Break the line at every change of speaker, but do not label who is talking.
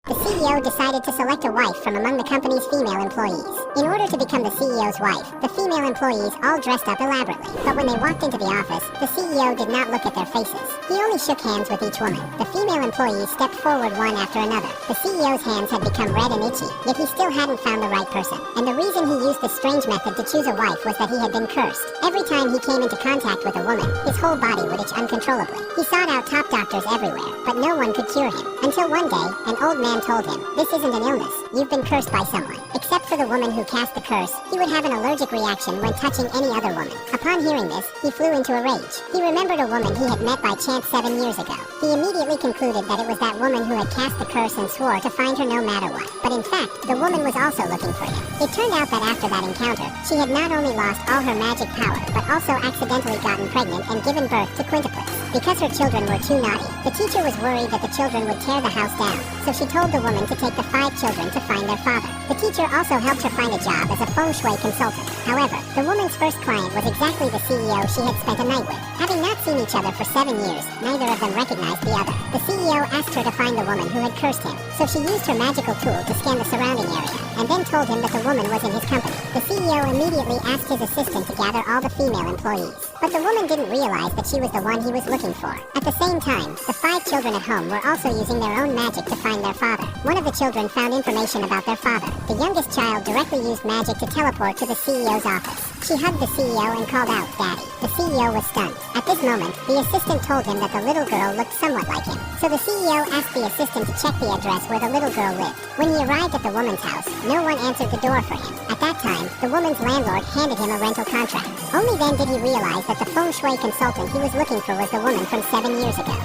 The CEO decided to select a wife from among the company's female employees. In order to become the CEO's wife, the female employees all dressed up elaborately. But when they walked into the office, the CEO did not look at their faces. He only shook hands with each woman. The female employees stepped forward one after another. The CEO's hands had become red and itchy, yet he still hadn't found the right person. And the reason he used this strange method to choose a wife was that he had been cursed. Every time he came into contact with a woman, his whole body would itch uncontrollably. He sought out top doctors everywhere, but no one could cure him. Until one day, an old man told him, "This isn't an illness. You've been cursed by someone." Except for the woman who cast the curse, he would have an allergic reaction when touching any other woman. Upon hearing this, he flew into a rage. He remembered a woman he had met by chance 7 years ago. He immediately concluded that it was that woman who had cast the curse and swore to find her no matter what. But in fact, the woman was also looking for him. It turned out that after that encounter, she had not only lost all her magic power, but also accidentally gotten pregnant and given birth to quintuplets. Because her children were too naughty, the teacher was worried that the children would tear the house down, so she told the woman to take the 5 children to find their father. The teacher also helped her find a job as a feng shui consultant. However, the woman's first client was exactly the CEO she had spent a night with. Having not seen each other for 7 years, neither of them recognized the other. The CEO asked her to find the woman who had cursed him, so she used her magical tool to scan the surrounding area, and then told him that the woman was in his company. The CEO immediately asked his assistant to gather all the female employees. But the woman didn't realize that she was the one he was looking for. At the same time, the 5 children at home were also using their own magic to find their father. One of the children found information about their father. The youngest child directly used magic to teleport to the CEO's office. She hugged the CEO and called out, "Daddy." The CEO was stunned. At this moment, the assistant told him that the little girl looked somewhat like him. So the CEO asked the assistant to check the address where the little girl lived. When he arrived at the woman's house, no one answered the door for him. At that time, the woman's landlord handed him a rental contract. Only then did he realize that the feng shui consultant he was looking for was the woman from 7 years ago.